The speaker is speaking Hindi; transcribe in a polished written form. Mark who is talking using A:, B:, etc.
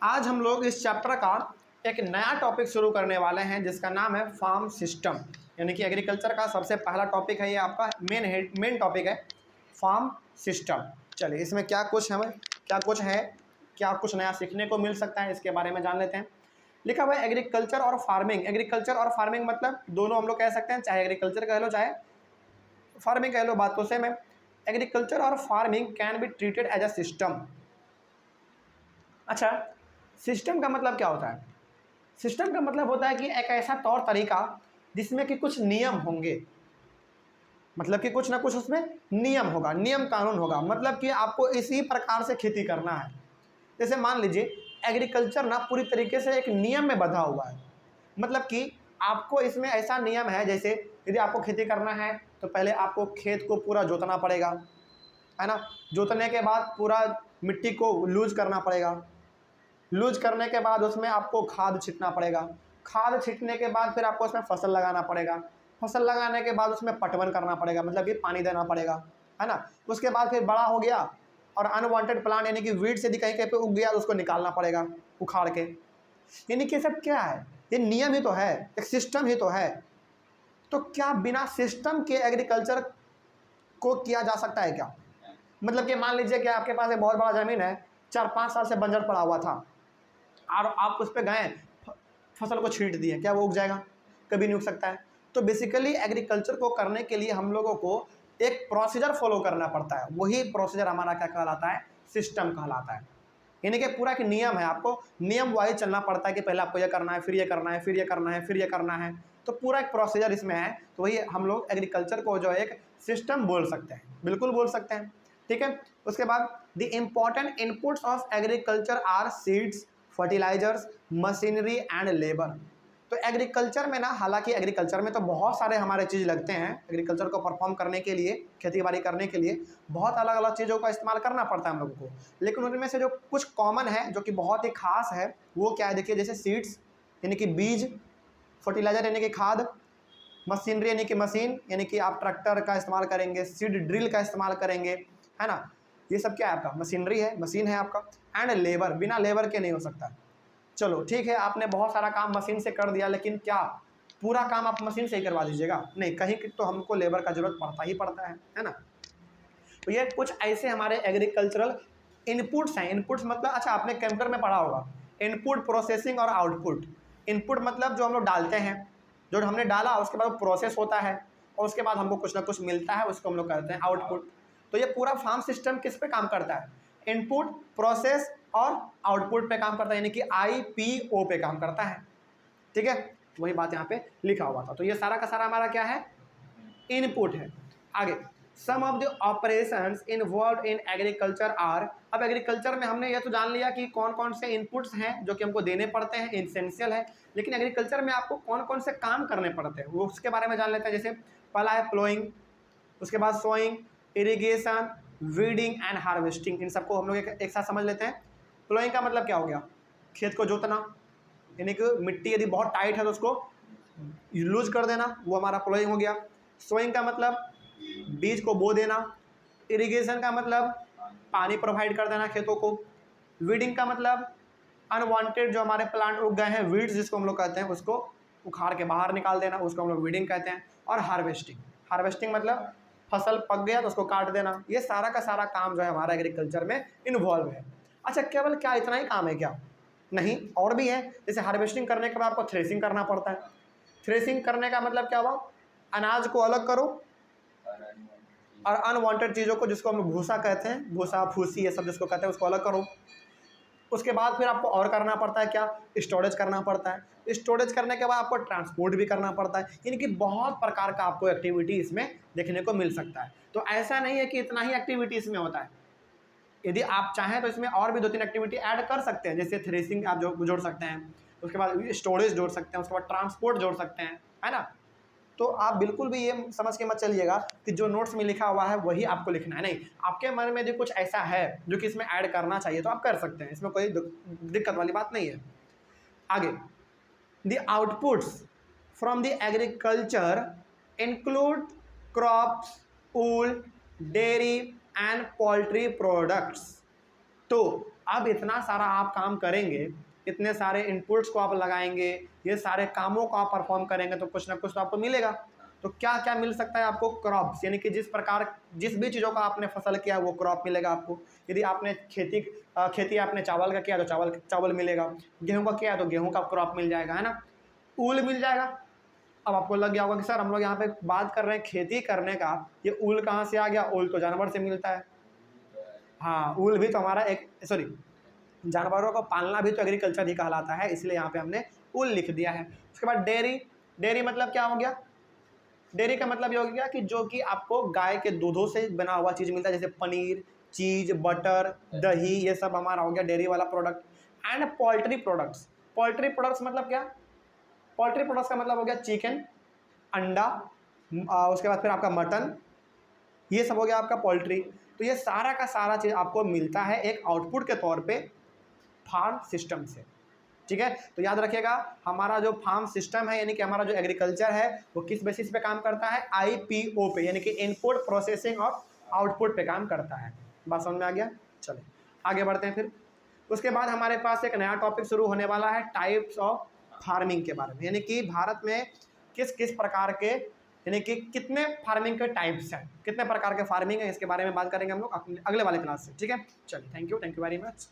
A: आज हम लोग इस चैप्टर का एक नया टॉपिक शुरू करने वाले हैं जिसका नाम है फार्म सिस्टम, यानी कि एग्रीकल्चर का सबसे पहला टॉपिक है। ये आपका मेन टॉपिक है फार्म सिस्टम। चलिए इसमें क्या कुछ नया सीखने को मिल सकता है इसके बारे में जान लेते हैं। लिखा हुआ है एग्रीकल्चर और फार्मिंग। एग्रीकल्चर और फार्मिंग मतलब दोनों हम लोग कह सकते हैं, चाहे एग्रीकल्चर कह लो चाहे फार्मिंग कह लो, बात तो सेम है। एग्रीकल्चर और farming can be treated as a system. अच्छा, सिस्टम का मतलब क्या होता है? सिस्टम का मतलब होता है कि एक ऐसा तौर तरीका जिसमें कि कुछ नियम होंगे, मतलब कि कुछ ना कुछ उसमें नियम होगा, नियम कानून होगा, मतलब कि आपको इसी प्रकार से खेती करना है। जैसे मान लीजिए एग्रीकल्चर ना पूरी तरीके से एक नियम में बंधा हुआ है, मतलब कि आपको इसमें ऐसा नियम है, जैसे यदि आपको खेती करना है तो पहले आपको खेत को पूरा जोतना पड़ेगा, है ना। जोतने के बाद पूरा मिट्टी को लूज करना पड़ेगा, लूज करने के बाद उसमें आपको खाद छिटना पड़ेगा, खाद छिटने के बाद फिर आपको उसमें फसल लगाना पड़ेगा, फसल लगाने के बाद उसमें पटवन करना पड़ेगा, मतलब कि पानी देना पड़ेगा, है ना। उसके बाद फिर बड़ा हो गया और अनवांटेड प्लांट यानी कि वीड्स यदि कहीं कहीं पे उग गया तो उसको निकालना पड़ेगा उखाड़ के। यानी कि सब क्या है, ये नियम ही तो है, एक सिस्टम ही तो है। तो क्या बिना सिस्टम के एग्रीकल्चर को किया जा सकता है क्या? मतलब कि मान लीजिए कि आपके पास एक बहुत बड़ा ज़मीन है, 4-5 साल से बंजर पड़ा हुआ था और आप उस पर गए फसल को छींट दिए, क्या वो उग जाएगा? कभी नहीं उग सकता है। तो बेसिकली एग्रीकल्चर को करने के लिए हम लोगों को एक प्रोसीजर फॉलो करना पड़ता है, वही प्रोसीजर हमारा क्या कहलाता है? सिस्टम कहलाता है। यानी कि पूरा एक नियम है, आपको नियम वाइज चलना पड़ता है कि पहले आपको ये करना है, फिर ये करना है, फिर ये करना है, फिर ये करना है। तो पूरा एक प्रोसीजर इसमें है, तो वही हम लोग एग्रीकल्चर को जो है एक सिस्टम बोल सकते हैं, बिल्कुल बोल सकते हैं। ठीक है। उसके बाद the important inputs of agriculture are seeds, fertilisers, machinery and labour. तो एग्रीकल्चर में ना, हालांकि एग्रीकल्चर में तो बहुत सारे हमारे चीज़ लगते हैं, एग्रीकल्चर को परफॉर्म करने के लिए, खेती बाड़ी करने के लिए बहुत अलग अलग चीज़ों का इस्तेमाल करना पड़ता है हम लोगों को, लेकिन उनमें से जो कुछ कॉमन है, जो कि बहुत ही खास है, वो क्या है? देखिए, जैसे सीड्स यानी कि बीज, फर्टिलाइजर यानी कि खाद, मशीनरी यानी कि मशीन, यानी कि आप ट्रैक्टर का इस्तेमाल करेंगे, सीड ड्रिल का इस्तेमाल करेंगे, है ना। ये सब क्या है? आपका मशीनरी है, मशीन है आपका। एंड लेबर, बिना लेबर के नहीं हो सकता। चलो ठीक है, आपने बहुत सारा काम मशीन से कर दिया, लेकिन क्या पूरा काम आप मशीन से ही करवा दीजिएगा? नहीं, कहीं तो हमको लेबर का जरूरत पड़ता ही पड़ता है ना। तो ये कुछ ऐसे हमारे एग्रीकल्चरल इनपुट्स हैं। इनपुट्स मतलब, अच्छा आपने कंप्यूटर में पढ़ा होगा, इनपुट, प्रोसेसिंग और आउटपुट। इनपुट मतलब जो हम लोग डालते हैं, जो हमने डाला उसके बाद प्रोसेस होता है और उसके बाद हमको कुछ ना कुछ मिलता है, उसको हम लोग कहते हैं आउटपुट। तो ये पूरा फार्म सिस्टम किस पे काम करता है? इनपुट, प्रोसेस और आउटपुट पे काम करता है, यानी कि IPO पे काम करता है। ठीक है, वही बात यहाँ पे लिखा हुआ था। तो ये सारा का सारा हमारा क्या है? इनपुट है। आगे, some of the operations involve in agriculture are. अब एग्रीकल्चर में हमने ये तो जान लिया कि कौन कौन से इनपुट्स हैं जो कि हमको देने पड़ते हैं, एसेंशियल है, लेकिन एग्रीकल्चर में आपको कौन कौन से काम करने पड़ते हैं वो उसके बारे में जान लेते हैं। जैसे पहला है प्लोइंग, उसके बाद sowing, irrigation, weeding and harvesting. इन सबको हम लोग एक साथ समझ लेते हैं। प्लोइंग का मतलब क्या हो गया? खेत को जोतना, यानी कि मिट्टी यदि बहुत टाइट है तो उसको लूज कर देना, वो हमारा प्लोइंग हो गया। सोइंग का मतलब बीज को बो देना। इरिगेशन का मतलब पानी प्रोवाइड कर देना खेतों को। वीडिंग का मतलब अनवांटेड जो हमारे प्लांट उग गए हैं, वीड्स जिसको हम लोग कहते हैं, उसको उखाड़ के बाहर निकाल देना, उसको हम लोग वीडिंग कहते हैं। और हार्वेस्टिंग, हार्वेस्टिंग मतलब फसल पक गया तो उसको काट देना। ये सारा का सारा काम जो है हमारा एग्रीकल्चर में इन्वॉल्व है। अच्छा, केवल क्या इतना ही काम है क्या? नहीं, और भी है। जैसे हार्वेस्टिंग करने के बाद आपको थ्रेसिंग करना पड़ता है। थ्रेसिंग करने का मतलब क्या हुआ? अनाज को अलग करो और अनवांटेड चीज़ों को, जिसको हम लोग भूसा कहते हैं, भूसा, फूसी, ये सब जिसको कहते हैं, उसको अलग करो। उसके बाद फिर आपको और करना पड़ता है क्या? स्टोरेज करना पड़ता है। स्टोरेज करने के बाद आपको ट्रांसपोर्ट भी करना पड़ता है, यानी कि बहुत प्रकार का आपको एक्टिविटी इसमें देखने को मिल सकता है। तो ऐसा नहीं है कि इतना ही एक्टिविटी इसमें होता है। यदि आप चाहें तो इसमें और भी 2-3 एक्टिविटी ऐड कर सकते हैं, जैसे थ्रेसिंग आप जो जोड़ सकते हैं, उसके बाद स्टोरेज जोड़ सकते हैं, उसके बाद ट्रांसपोर्ट जोड़ सकते हैं, है ना। तो आप बिल्कुल भी ये समझ के मत चलिएगा कि जो नोट्स में लिखा हुआ है वही आपको लिखना है। नहीं, आपके मन में यदि कुछ ऐसा है जो कि इसमें ऐड करना चाहिए तो आप कर सकते हैं, इसमें कोई दिक्कत वाली बात नहीं है। आगे, the outputs from the agriculture include crops, wool, dairy and poultry products. तो अब इतना सारा आप काम करेंगे, इतने सारे इनपुट्स को आप लगाएंगे, ये सारे कामों को आप परफॉर्म करेंगे तो कुछ ना कुछ तो आपको मिलेगा। तो क्या क्या मिल सकता है आपको? क्रॉप्स, यानी कि जिस भी चीज़ों का आपने फसल किया वो क्रॉप मिलेगा आपको। यदि आपने खेती आपने चावल का किया तो चावल मिलेगा, गेहूं का किया तो गेहूं का क्रॉप मिल जाएगा, है ना। ऊल मिल जाएगा। अब आपको लग गया होगा कि सर हम लोग यहाँ पे बात कर रहे हैं खेती करने का, ये ऊल कहाँ से आ गया? ऊल तो जानवर से मिलता है। हाँ, ऊल भी तो हमारा एक सॉरी जानवरों को पालना भी तो एग्रीकल्चर ही कहलाता है, इसलिए यहाँ पे हमने ऊल लिख दिया है। उसके बाद डेयरी, डेयरी मतलब क्या हो गया? डेयरी का मतलब ये हो गया कि जो कि आपको गाय के दूधों से बना हुआ चीज़ मिलता है, जैसे पनीर, चीज़, बटर, दही, ये सब हमारा हो गया डेयरी वाला product. And poultry products, poultry products मतलब क्या? पोल्ट्री प्रोडक्ट्स का मतलब हो गया चिकन, अंडा, उसके बाद फिर आपका मटन, ये सब हो गया आपका पोल्ट्री। तो ये सारा का सारा चीज़ आपको मिलता है एक आउटपुट के तौर पे फार्म सिस्टम से, ठीक है। तो याद रखिएगा हमारा जो फार्म सिस्टम है, यानी कि हमारा जो एग्रीकल्चर है, वो किस बेसिस पे काम करता है? IPO पे, यानी कि इनपुट प्रोसेसिंग और आउटपुट पे काम करता है। बात समझ में आ गया? चलिए आगे बढ़ते हैं। फिर उसके बाद हमारे पास एक नया टॉपिक शुरू होने वाला है, टाइप्स ऑफ फार्मिंग के बारे में, यानी कि भारत में किस किस प्रकार के, यानी कि कितने फार्मिंग के टाइप्स हैं, कितने प्रकार के फार्मिंग है, इसके बारे में बात करेंगे हम लोग अगले वाले क्लास से, ठीक है। चलिए थैंक यू वेरी मच।